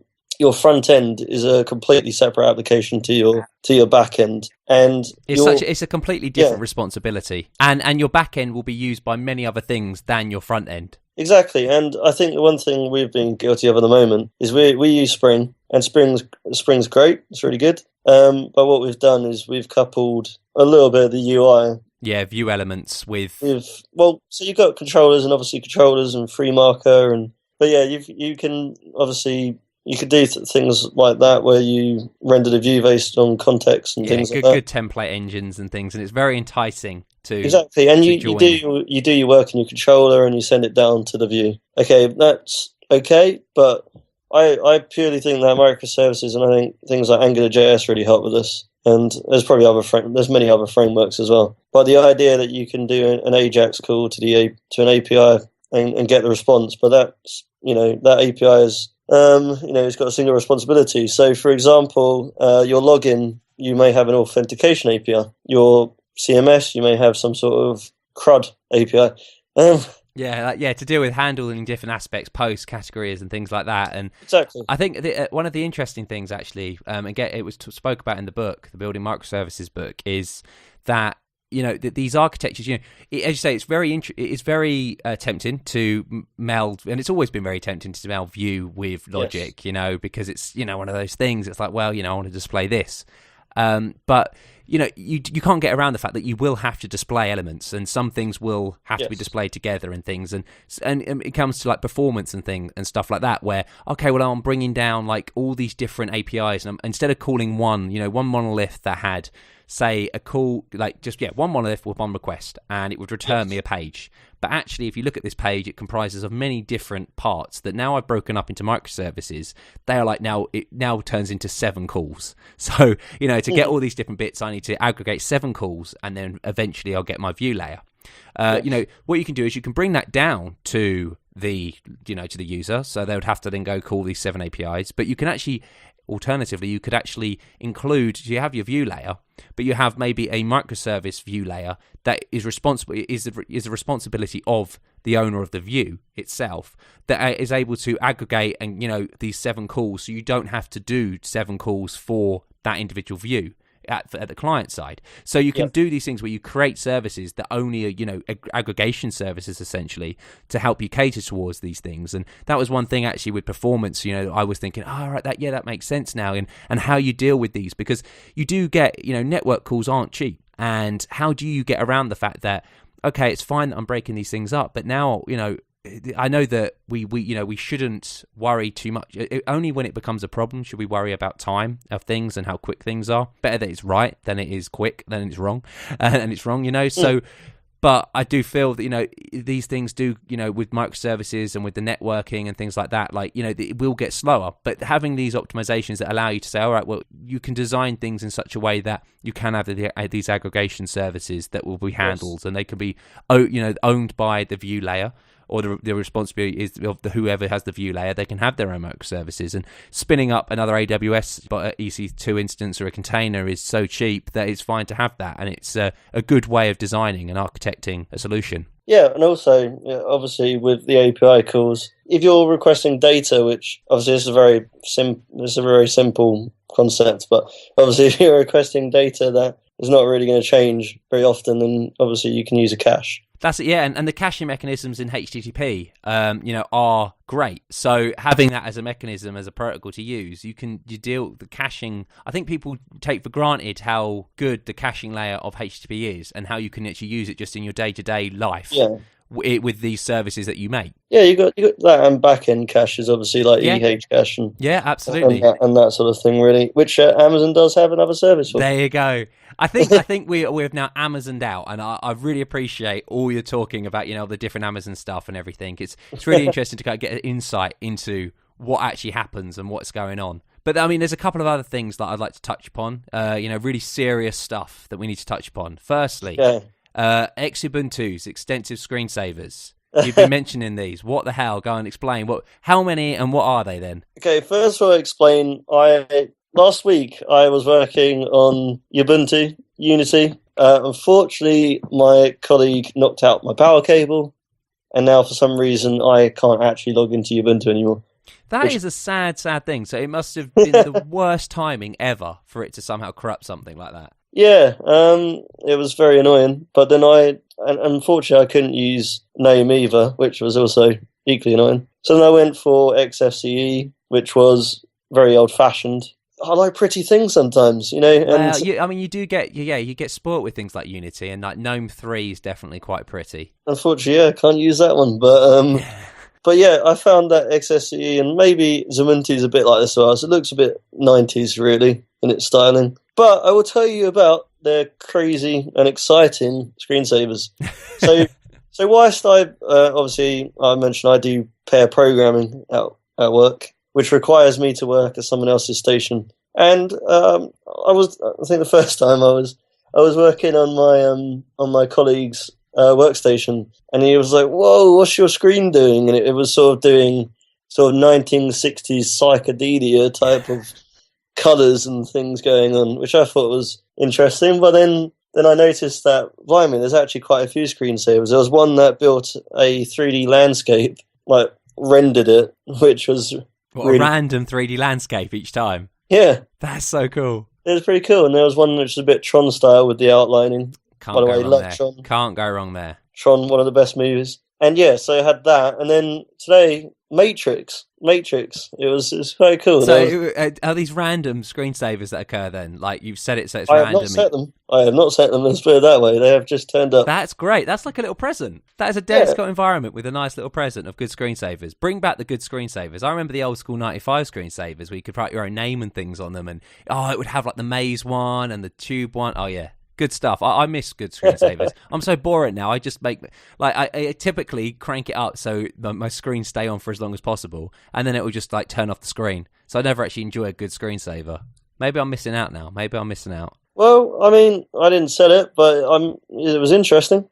C: front end is a completely separate application to your back end, and
B: it's a completely different responsibility, and your back end will be used by many other things than your front end.
C: Exactly, and I think the one thing we've been guilty of at the moment is we use Spring, and Spring's great, it's really good. But what we've done is we've coupled a little bit of the UI.
B: Yeah, view elements with
C: so you've got controllers, and obviously controllers and free marker, but yeah, you can obviously. You could do things like that where you render the view based on context and things like that.
B: Good template engines and things, and it's very enticing to
C: exactly. And you do your work in your controller and you send it down to the view. Okay, that's okay, but I purely think that microservices, and I think things like AngularJS really help with this. And there's probably there's many other frameworks as well. But the idea that you can do an AJAX call to an API and get the response, but that's that API is. It's got a single responsibility. So, for example, your login, you may have an authentication API. Your CMS, you may have some sort of CRUD API.
B: To deal with handling different aspects, posts, categories, and things like that. And
C: exactly,
B: I think one of the interesting things, actually, it was spoke about in the book, the Building Microservices book, is that these architectures, as you say, it's very tempting to meld, and it's always been very tempting to meld view with logic, yes. Because it's, one of those things. It's like, well, I want to display this. But, you can't get around the fact that you will have to display elements, and some things will have to be displayed together and things. And it comes to like performance and stuff like that, where, okay, well, I'm bringing down like all these different APIs, and instead of calling one monolith that had, say, a call, like just, one monolith with one request, and it would return me a page. But actually, if you look at this page, it comprises of many different parts that now I've broken up into microservices. They are like, it now turns into 7 calls. So, to get all these different bits, I need to aggregate 7 calls, and then eventually I'll get my view layer. What you can do is you can bring that down to the user. So they would have to then go call these 7 APIs, but you can actually, alternatively, you could actually include, you have your view layer, but you have maybe a microservice view layer that is the responsibility of the owner of the view itself, that is able to aggregate and these 7 calls, so you don't have to do 7 calls for that individual view at the client side. So you can do these things where you create services that only are, aggregation services essentially, to help you cater towards these things. And that was one thing actually with performance, I was thinking, that makes sense now, and how you deal with these, because you do get, network calls aren't cheap. And how do you get around the fact that, okay, it's fine that I'm breaking these things up, but now, I know that we shouldn't worry too much. Only when it becomes a problem should we worry about time of things and how quick things are. Better that it's right than it is quick, than it's wrong, and it's wrong. So, but I do feel that these things do, with microservices and with the networking and things like that, it will get slower. But having these optimizations that allow you to say, all right, well, you can design things in such a way that you can have these aggregation services that will be handled, and they can be owned by the view layer, or the responsibility is of whoever has the view layer. They can have their own microservices, and spinning up another AWS EC2 instance or a container is so cheap that it's fine to have that, and it's a good way of designing and architecting a solution.
C: Yeah, and also, obviously, with the API calls, if you're requesting data, which obviously is a very simple concept, but obviously if you're requesting data that is not really going to change very often, then obviously you can use a cache.
B: That's it, yeah, and the caching mechanisms in HTTP, are great. So having that as a mechanism, as a protocol to use, you deal the caching. I think people take for granted how good the caching layer of HTTP is, and how you can actually use it just in your day-to-day life.
C: Yeah.
B: With these services that you make.
C: Yeah, you got that, and back-end caches, obviously, like EH cache and
B: absolutely,
C: and that sort of thing, really, which Amazon does have another service for.
B: There you go. I think we've now Amazoned out, and I really appreciate all you're talking about. The different Amazon stuff and everything. It's really interesting to kind of get an insight into what actually happens and what's going on. But I mean, there's a couple of other things that I'd like to touch upon. Really serious stuff that we need to touch upon. Firstly. Yeah. Xubuntu's extensive screensavers. You've been mentioning these. What the hell? Go and explain. How many and what are they then?
C: Okay, first of all, explain. Last week I was working on Ubuntu Unity. Unfortunately, my colleague knocked out my power cable, and now for some reason I can't actually log into Ubuntu anymore.
B: That is a sad thing. So it must have been the worst timing ever for it to somehow corrupt something like that.
C: Yeah, it was very annoying. But then unfortunately, I couldn't use name either, which was also equally annoying. So then I went for XFCE, which was very old-fashioned. I like pretty things sometimes, And
B: you do get, you get spoilt with things like Unity, and like GNOME 3 is definitely quite pretty.
C: Unfortunately, I can't use that one, but but yeah, I found that XFCE, and maybe Ubuntu's a bit like this as well. So it looks a bit 90s, really, in its styling. But I will tell you about their crazy and exciting screensavers. So whilst obviously I mentioned I do pair programming at work, which requires me to work at someone else's station, and I think the first time I was working on my colleague's workstation, and he was like, "Whoa, what's your screen doing?" And it was sort of doing 1960s psychedelia type of colours and things going on, which I thought was interesting. But then I noticed that, blimey, there's actually quite a few screensavers. There was one that built a 3D landscape, like rendered it, which was
B: a random 3D landscape each time.
C: Yeah.
B: That's so cool.
C: It was pretty cool. And there was one which was a bit Tron style with the outlining.
B: Can't go wrong there.
C: Tron, one of the best movies. And yeah, so I had that. And then today, Matrix. It was very cool.
B: So are these random screensavers that occur then? Like you've set it so it's random?
C: I have not set them, let's put it that way. They have just turned up.
B: That's great. That's like a little present. That is a desktop environment with a nice little present of good screensavers. Bring back the good screensavers. I remember the old school 95 screensavers where you could write your own name and things on them. And it would have like the maze one and the tube one. Oh yeah. Good stuff. I miss good screensavers. I'm so bored now. I just make I typically crank it up so my screens stay on for as long as possible, and then it will just like turn off the screen. So I never actually enjoy a good screensaver. Maybe I'm missing out now.
C: Well, I mean, I didn't set it, but it was interesting.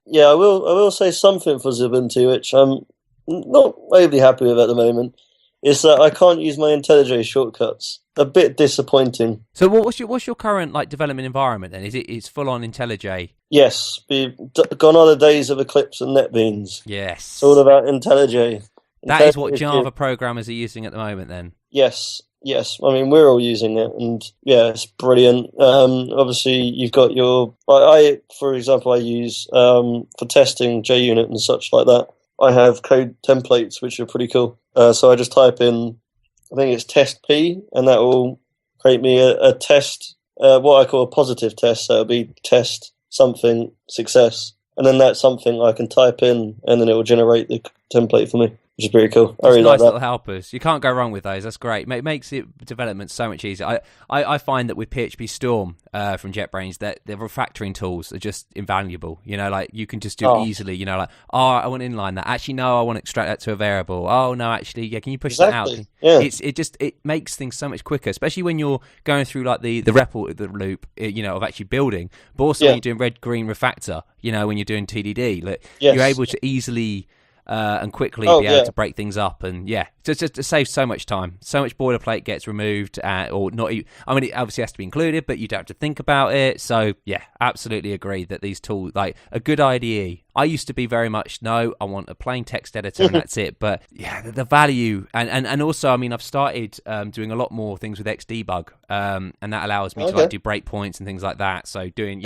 C: Yeah, I will say something for Ubuntu, which I'm not overly happy with at the moment. Is that I can't use my IntelliJ shortcuts. A bit disappointing.
B: So what's your current like development environment then? It's full on IntelliJ?
C: Yes. Gone are the days of Eclipse and NetBeans.
B: Yes.
C: It's all about IntelliJ.
B: That is what Java programmers are using at the moment then?
C: Yes. I mean, we're all using it, and yeah, it's brilliant. Obviously, you've got for example, I use for testing JUnit and such like that. I have code templates which are pretty cool. So I just type in, I think it's test P, and that will create me a test, what I call a positive test. So it'll be test something success, and then that's something I can type in, and then it will generate the template for me, which is pretty cool. I really like that.
B: Nice little helpers. You can't go wrong with those. That's great. It makes development so much easier. I find that with PHP Storm from JetBrains, that the refactoring tools are just invaluable. Like you can just do it easily. Like, I want to inline that. Actually, no, I want to extract that to a variable. Oh no, actually, yeah. Can you push that out?
C: Yeah.
B: It makes things so much quicker, especially when you're going through like the REPL loop, of actually building. But also when you're doing red green refactor, when you're doing TDD, you're able to easily and quickly be able to break things up, and to save so much time. So much boilerplate gets removed, or not. I mean, it obviously has to be included, but you don't have to think about it. So yeah, absolutely agree that these tools, like a good IDE. I used to be very much, no, I want a plain text editor and that's it. But yeah, the value, and also, I mean, I've started doing a lot more things with Xdebug, and that allows me to like do breakpoints and things like that. So doing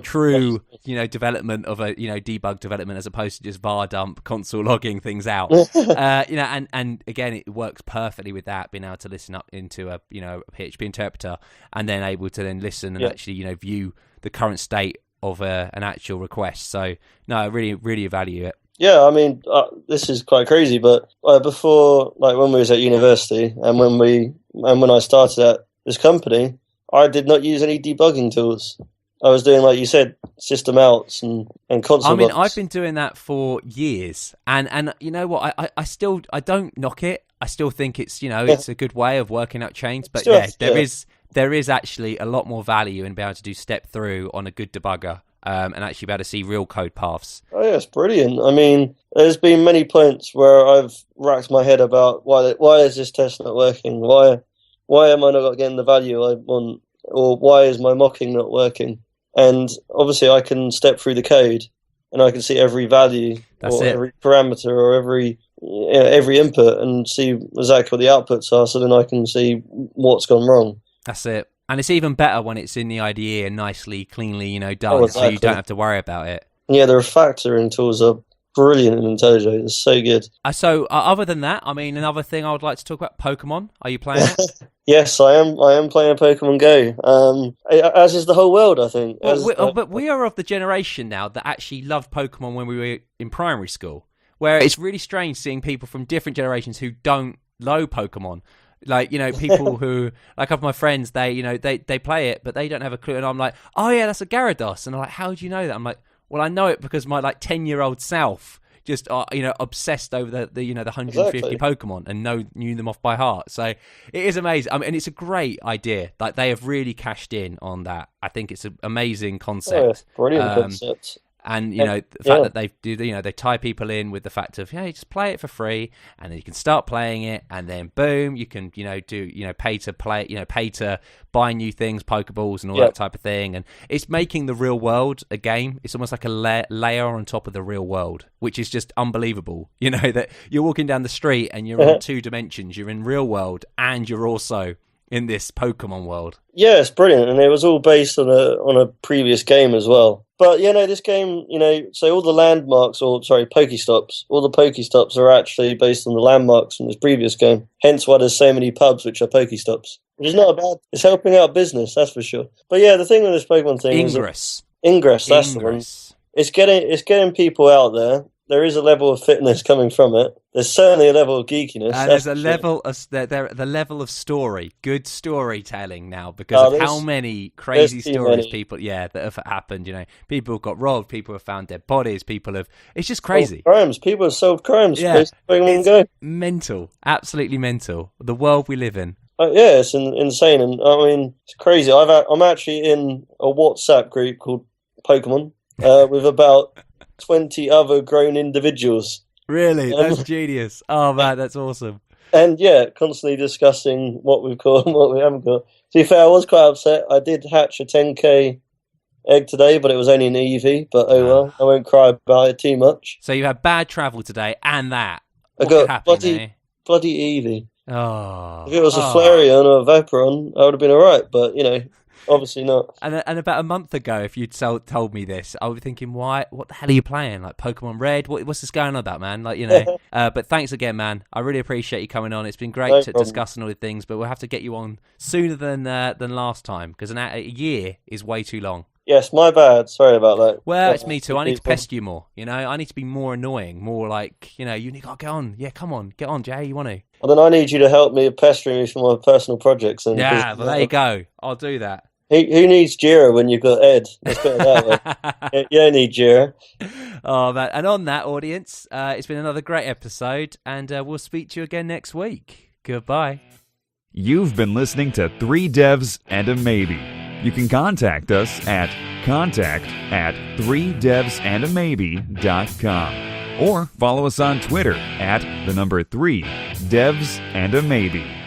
B: true development of a debug development as opposed to just var dump console logging things out. And again, it works perfectly with that, being able to listen up into a PHP interpreter and then able to then listen and actually view the current state of an actual request. So no, I really, really value it.
C: Yeah, I mean, this is quite crazy, but before, like when we was at university and when I started at this company, I did not use any debugging tools. I was doing, like you said, system outs and console blocks.
B: I've been doing that for years, and you know what? I don't knock it. I still think it's it's a good way of working out chains. But there is actually a lot more value in being able to do step through on a good debugger, and actually be able to see real code paths. Oh
C: yeah, it's brilliant. I mean, there's been many points where I've racked my head about why is this test not working? Why am I not getting the value I want? Or why is my mocking not working? And obviously I can step through the code and I can see every value every parameter or every input and see exactly what the outputs are, so then I can see what's gone wrong.
B: That's it. And it's even better when it's in the IDE and nicely, cleanly, done, so you don't have to worry about it.
C: Yeah, the refactoring tools are brilliant in IntelliJ. It's so good.
B: So other than that, I mean, another thing I would like to talk about, Pokemon. Are you playing it?
C: Yes, I am. I am playing Pokemon Go. As is the whole world, I think.
B: But we are of the generation now that actually loved Pokemon when we were in primary school, where it's really strange seeing people from different generations who don't know Pokemon. Like, people who, like, of my friends, they play it, but they don't have a clue. And I'm like, oh yeah, that's a Gyarados. And I'm like, how do you know that? I'm like, well, I know it because my 10-year-old self just obsessed over the 150 Pokemon and knew them off by heart. So it is amazing. I mean, and it's a great idea. Like, they have really cashed in on that. I think it's an amazing concept.
C: Yeah, brilliant concept.
B: And the fact that they tie people in with the fact of just play it for free, and then you can start playing it, and then boom, you can pay to play, pay to buy new things, Pokeballs and all that type of thing, and it's making the real world a game. It's almost like a layer on top of the real world, which is just unbelievable. That you're walking down the street and you're in 2 dimensions. You're in real world and you're also in this Pokemon world.
C: Yeah, it's brilliant, and it was all based on a previous game as well. But this game, so all the landmarks, Pokestops, all the Pokestops are actually based on the landmarks from this previous game. Hence why there's so many pubs which are Pokestops. Which is not bad. It's helping out business, that's for sure. But yeah, the thing with this Pokemon thing Ingress, that's the one. It's getting people out there. There is a level of fitness coming from it. There's certainly a level of geekiness.
B: And there's a level of the level of story, good storytelling now, because of how many crazy stories that have happened. People have got robbed, people have found dead bodies, it's just crazy.
C: Crimes, people have solved crimes.
B: Yeah, it's mental, absolutely mental. The world we live in.
C: Yeah, it's insane, and I mean, it's crazy. I'm actually in a WhatsApp group called Pokemon with about 20 other grown individuals.
B: Really? That's genius. Oh man, that's awesome.
C: And constantly discussing what we've got and what we haven't got. To be fair, I was quite upset. I did hatch a 10k egg today, but it was only an EV. But oh well, I won't cry about it too much.
B: So you had bad travel today and that.
C: I got bloody EV.
B: Oh.
C: If it was a Flareon or a Vaporeon, I would have been alright, but obviously not.
B: And about a month ago, if you'd told me this, I would be thinking, what the hell are you playing? Like Pokemon Red? What's this going on about, man? But thanks again, man. I really appreciate you coming on. It's been great discussing all the things, but we'll have to get you on sooner than last time, because a year is way too long.
C: Yes, my bad. Sorry about that.
B: Well, it's me too. I need to pest you more. I need to be more annoying, more like, you need to get on. Yeah, come on, get on, Jay. You want to?
C: Well, then I need you to help me pestering me for my personal projects.
B: Yeah, well, there you go. I'll do that.
C: Who needs Jira when you've got Ed? Let's put it that way. You don't need Jira.
B: Oh, man. And on that, audience, it's been another great episode, and we'll speak to you again next week. Goodbye.
A: You've been listening to 3 Devs and a Maybe. You can contact us at contact@3devsandamaybe.com or follow us on Twitter at 3 devs and a maybe.